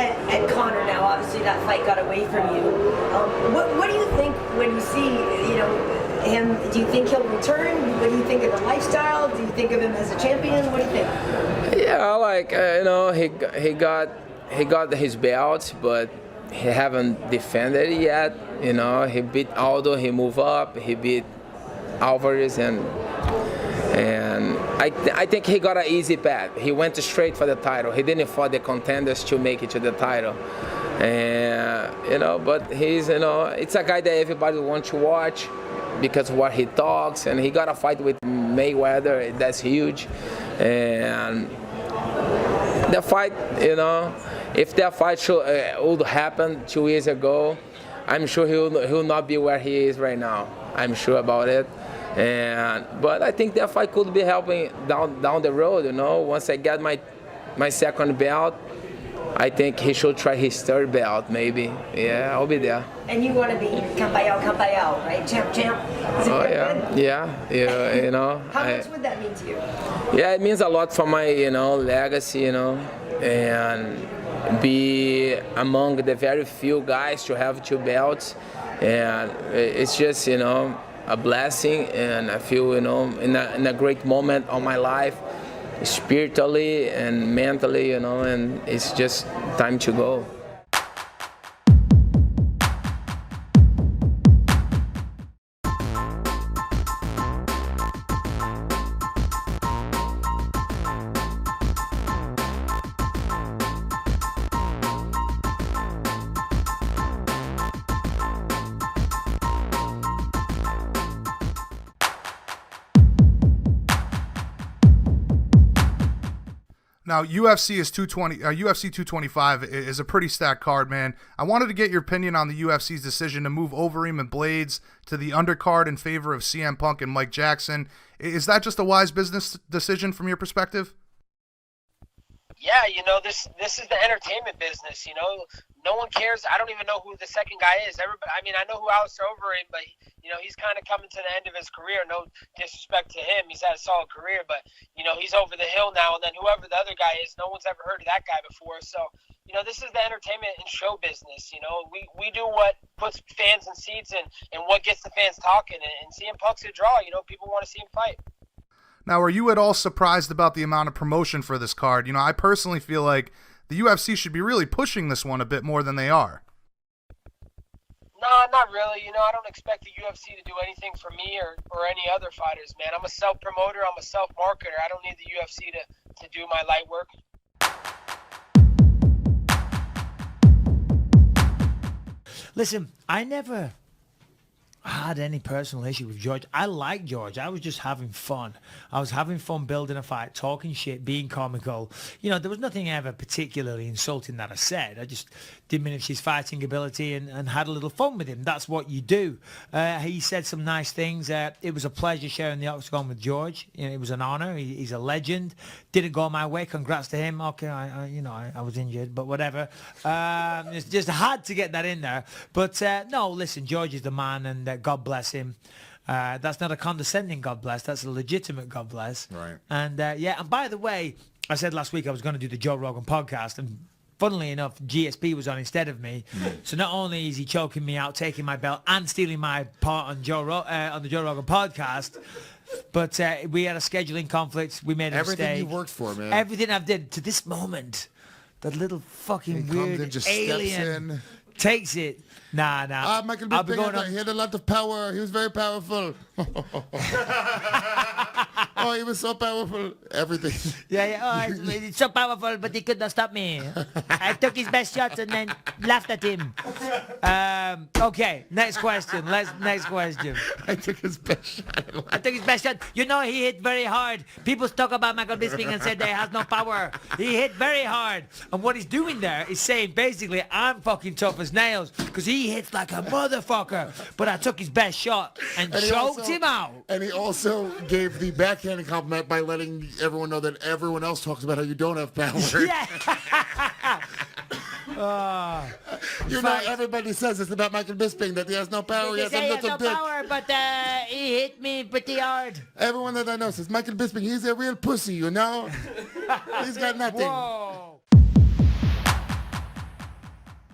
at Conor now. Obviously, that fight got away from you. What do you think when you see, him? Do you think he'll return? What do you think of the lifestyle? Do you think of him as a champion? What do you think? Yeah, he got his belt, but he haven't defended it yet. He beat Aldo, he moved up, he beat Alvarez, and I think he got an easy path. He went straight for the title. He didn't fight the contenders to make it to the title. And but he's it's a guy that everybody wants to watch because of what he talks, and he got a fight with Mayweather. That's huge. And the fight, if that fight would happen 2 years ago, I'm sure he'll not be where he is right now. I'm sure about it. But I think that fight could be helping down the road. Once I get my second belt, I think he should try his third belt, maybe. Yeah, I'll be there. And you want to be Campayao, right? Champ. Oh, yeah. How much would that mean to you? Yeah, it means a lot for my, legacy, and be among the very few guys to have 2 belts. And it's just, a blessing, and I feel, in a great moment of my life, spiritually and mentally, and it's just time to go. Now, UFC 225 is a pretty stacked card, man. I wanted to get your opinion on the UFC's decision to move Overeem and Blades to the undercard in favor of CM Punk and Mike Jackson. Is that just a wise business decision from your perspective? Yeah, this is the entertainment business. No one cares. I don't even know who the second guy is. I know who Alistair Overeem, but he's kind of coming to the end of his career. No disrespect to him, he's had a solid career, but he's over the hill now. And then whoever the other guy is, no one's ever heard of that guy before. So this is the entertainment and show business. We do what puts fans in seats and what gets the fans talking. And CM Punk's a draw. People want to see him fight. Now, are you at all surprised about the amount of promotion for this card? I personally feel like the UFC should be really pushing this one a bit more than they are. No, not really. I don't expect the UFC to do anything for me or any other fighters, man. I'm a self-promoter. I'm a self-marketer. I don't need the UFC to do my light work. Listen, I never had any personal issue with George. I like George. I was just having fun. I was having fun building a fight, talking shit, being comical. There was nothing ever particularly insulting that I said. I just diminished his fighting ability and had a little fun with him. That's what you do. He said some nice things. It was a pleasure sharing the octagon with George. It was an honor. He's a legend. Didn't go my way. Congrats to him. Okay, I was injured, but whatever. It's just had to get that in there. But no, listen, George is the man, and God bless him. That's not a condescending God bless. That's a legitimate God bless. Right. And and by the way, I said last week I was going to do the Joe Rogan podcast, and funnily enough, GSP was on instead of me. So not only is he choking me out, taking my belt, and stealing my part on on the Joe Rogan podcast, but we had a scheduling conflict. We made a mistake. Everything you worked for, man. Everything I've did to this moment. That little fucking weird just alien steps in. Takes it. Nah. Michael Bisping, he had a lot of power. He was very powerful. Oh, he was so powerful. Everything. Yeah. Oh, he's so powerful, but he could not stop me. I took his best shots and then laughed at him. Okay, next question. Next question. I took his best shot. I took his best shot. He hit very hard. People talk about Michael Bisping and said that he has no power. He hit very hard. And what he's doing there is saying, basically, I'm fucking tough as nails because he hits like a motherfucker. But I took his best shot and choked him out. And he also gave the backhanded compliment by letting everyone know that everyone else talks about how you don't have power. Yeah. Everybody says it's about Michael Bisping that he has no power. He has a little dick. Power, but he hit me pretty hard. Everyone that I know says Michael Bisping, he's a real pussy, He's got nothing. Whoa.